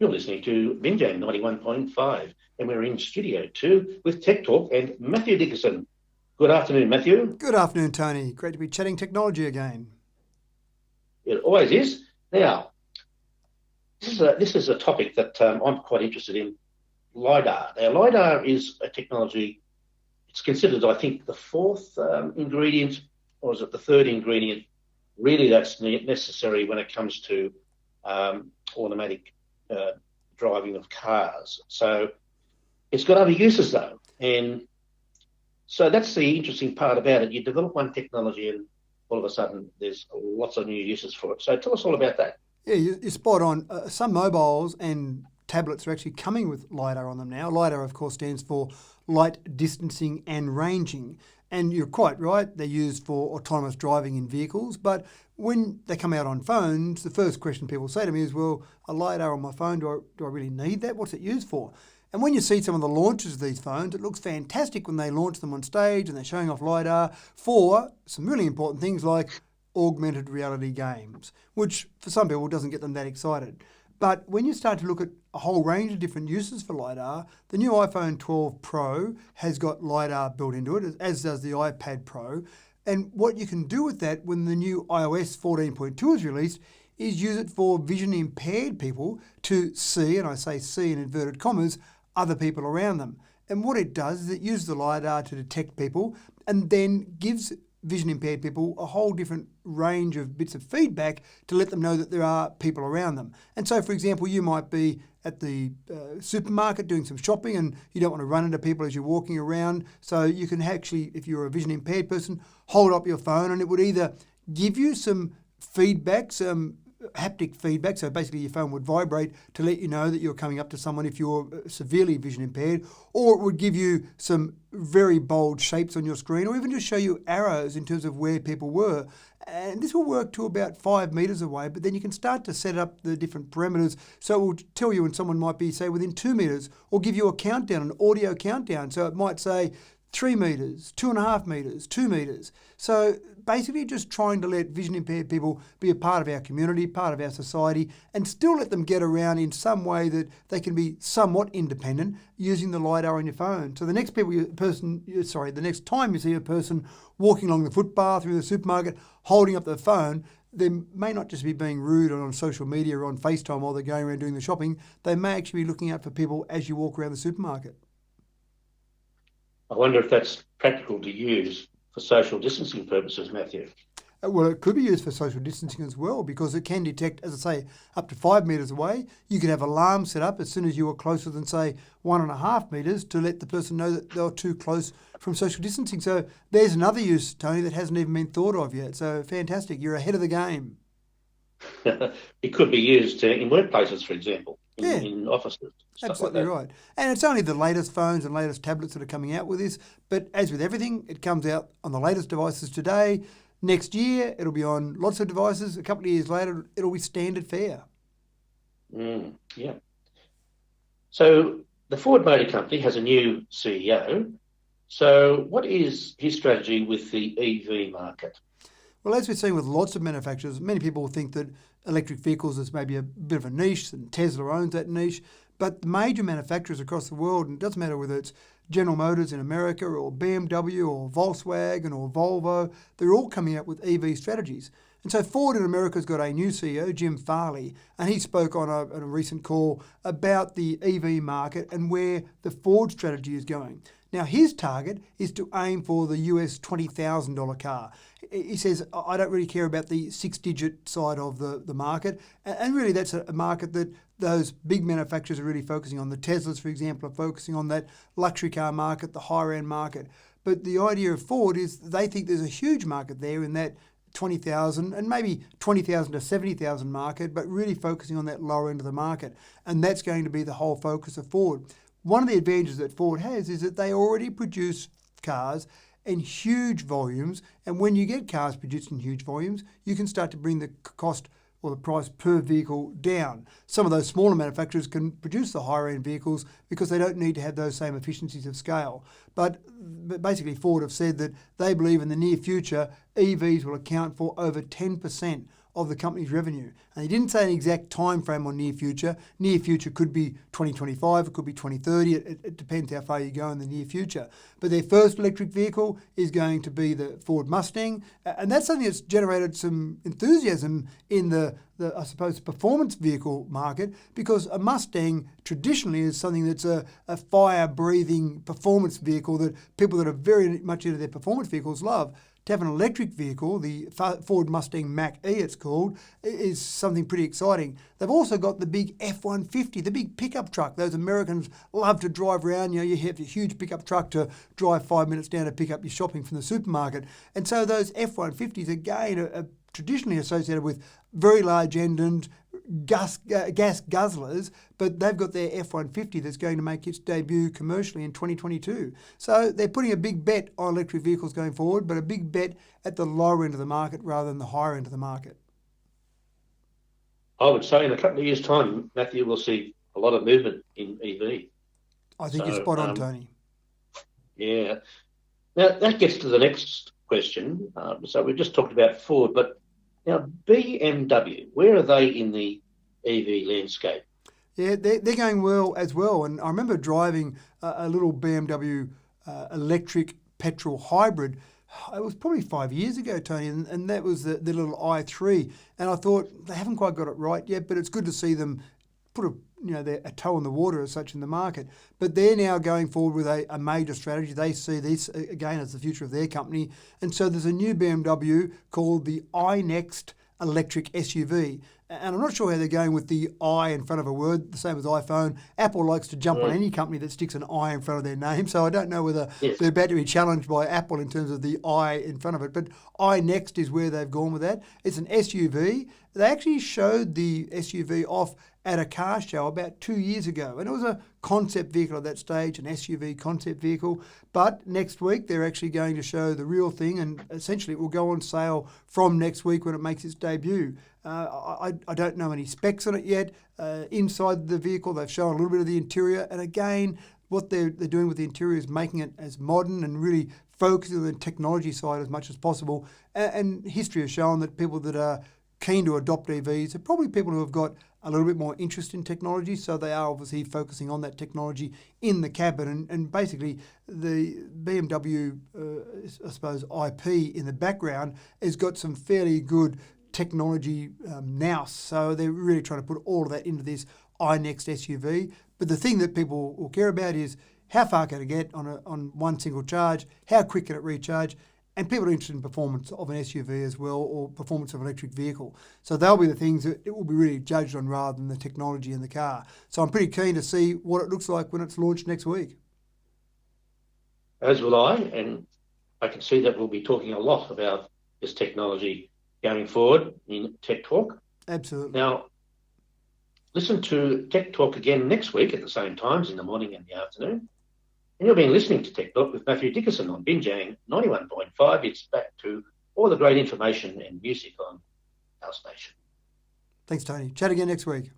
You're listening to Binjam 91.5, and we're in Studio 2 with Tech Talk and Matthew Dickerson. Good afternoon, Matthew. Good afternoon, Tony. Great to be chatting technology again. It always is. Now, this is a topic that I'm quite interested in, LiDAR. Now, LiDAR is a technology, it's considered, I think, the fourth ingredient, or is it the third ingredient, really that's necessary when it comes to automatic driving of cars. So it's got other uses though, and so that's the interesting part about it. You develop one technology, and all of a sudden there's lots of new uses for it. So tell us all about that. Yeah, you're spot on. Some mobiles and tablets are actually coming with LiDAR on them now. LiDAR, of course, stands for light distancing and ranging. And you're quite right, they're used for autonomous driving in vehicles. But when they come out on phones, the first question people say to me is, well, a LiDAR on my phone, do I really need that? What's it used for? And when you see some of the launches of these phones, it looks fantastic when they launch them on stage and they're showing off LiDAR for some really important things like augmented reality games, which for some people doesn't get them that excited. But when you start to look at a whole range of different uses for LiDAR, the new iPhone 12 Pro has got LiDAR built into it, as does the iPad Pro. And what you can do with that when the new iOS 14.2 is released is use it for vision impaired people to see, and I say see in inverted commas, other people around them. And what it does is it uses the LiDAR to detect people and then gives vision impaired people a whole different range of bits of feedback to let them know that there are people around them. And so, for example, you might be at the supermarket doing some shopping and you don't want to run into people as you're walking around. So you can actually, if you're a vision impaired person, hold up your phone and it would either give you some feedback, some haptic feedback, so basically your phone would vibrate to let you know that you're coming up to someone if you're severely vision impaired, or it would give you some very bold shapes on your screen, or even just show you arrows in terms of where people were. And this will work to about 5 metres away, but then you can start to set up the different parameters, so it will tell you when someone might be, say, within 2 metres, or give you a countdown, an audio countdown. So it might say 3 metres, 2.5 metres, 2 metres. So basically just trying to let vision impaired people be a part of our community, part of our society, and still let them get around in some way that they can be somewhat independent using the LiDAR on your phone. So the next the next time you see a person walking along the footpath or in the supermarket holding up their phone, they may not just be being rude on social media or on FaceTime while they're going around doing the shopping. They may actually be looking out for people as you walk around the supermarket. I wonder if that's practical to use for social distancing purposes, Matthew. Well, it could be used for social distancing as well because it can detect, as I say, up to 5 metres away. You could have alarms set up as soon as you were closer than, say, 1.5 metres to let the person know that they're too close from social distancing. So there's another use, Tony, that hasn't even been thought of yet. So fantastic. You're ahead of the game. It could be used in workplaces, for example, Yeah. in offices, stuff Absolutely like that. right. And it's only the latest phones and latest tablets that are coming out with this. But as with everything, it comes out on the latest devices today. Next year, it'll be on lots of devices. A couple of years later, it'll be standard fare. Yeah. So the Ford Motor Company has a new CEO. So what is his strategy with the EV market? Well, as we're seeing with lots of manufacturers, many people think that electric vehicles is maybe a bit of a niche, and Tesla owns that niche. But the major manufacturers across the world, and it doesn't matter whether it's General Motors in America or BMW or Volkswagen or Volvo, they're all coming out with EV strategies. And so Ford in America's got a new CEO, Jim Farley, and he spoke on a recent call about the EV market and where the Ford strategy is going. Now, his target is to aim for the US $20,000 car. He says, I don't really care about the six-digit side of the market. And really, that's a market that those big manufacturers are really focusing on. The Teslas, for example, are focusing on that luxury car market, the higher-end market. But the idea of Ford is they think there's a huge market there in that 20,000 and maybe 20,000 to 70,000 market, but really focusing on that lower end of the market. And that's going to be the whole focus of Ford. One of the advantages that Ford has is that they already produce cars in huge volumes, and when you get cars produced in huge volumes, you can start to bring the cost or the price per vehicle down. Some of those smaller manufacturers can produce the higher end vehicles because they don't need to have those same efficiencies of scale. But basically Ford have said that they believe in the near future EVs will account for over 10% of the company's revenue. And he didn't say an exact time frame on near future. Near future could be 2025, it could be 2030. It depends how far you go in the near future. But their first electric vehicle is going to be the Ford Mustang. And that's something that's generated some enthusiasm in the I suppose, performance vehicle market, because a Mustang traditionally is something that's a fire-breathing performance vehicle that people that are very much into their performance vehicles love. To have an electric vehicle, the Ford Mustang Mach-E it's called, is something pretty exciting. They've also got the big F-150, the big pickup truck. Those Americans love to drive around. You know, you have a huge pickup truck to drive 5 minutes down to pick up your shopping from the supermarket. And so those F-150s, again, are traditionally associated with very large engines, gas guzzlers, but they've got their F-150 that's going to make its debut commercially in 2022. So they're putting a big bet on electric vehicles going forward, but a big bet at the lower end of the market rather than the higher end of the market. I would say in a couple of years' time, Matthew, we'll see a lot of movement in EV. I think you're spot on, Tony. Yeah. Now, that gets to the next question. So we've just talked about Ford, but now BMW, where are they in the EV landscape? Yeah, they're going well as well. And I remember driving a little BMW electric petrol hybrid. It was probably 5 years ago, Tony, and that was the little i3. And I thought they haven't quite got it right yet, but it's good to see them put a toe in the water as such in the market. But they're now going forward with a major strategy. They see this, again, as the future of their company. And so there's a new BMW called the iNext electric SUV. And I'm not sure how they're going with the I in front of a word, the same as iPhone. Apple likes to jump on any company that sticks an I in front of their name, so I don't know whether they're about to be challenged by Apple in terms of the I in front of it. But iNext is where they've gone with that. It's an SUV. They actually showed the SUV off at a car show about 2 years ago, and it was a concept vehicle at that stage, an SUV concept vehicle. But next week they're actually going to show the real thing, and essentially it will go on sale from next week when it makes its debut. I don't know any specs on it yet. Inside the vehicle, they've shown a little bit of the interior, and again, what they're doing with the interior is making it as modern and really focusing on the technology side as much as possible. And history has shown that people that are keen to adopt EVs are probably people who have got a little bit more interest in technology, so they are obviously focusing on that technology in the cabin. And basically, the BMW, I suppose, IP in the background has got some fairly good technology now. So they're really trying to put all of that into this iNext SUV. But the thing that people will care about is how far can it get on one single charge, how quick can it recharge, and people are interested in performance of an SUV as well, or performance of an electric vehicle. So they'll be the things that it will be really judged on rather than the technology in the car. So I'm pretty keen to see what it looks like when it's launched next week. As will I, and I can see that we'll be talking a lot about this technology going forward in Tech Talk. Absolutely. Now, listen to Tech Talk again next week at the same times, in the morning and the afternoon. And you've been listening to Tech Talk with Matthew Dickerson on Binjang 91.5. It's back to all the great information and music on our station. Thanks, Tony. Chat again next week.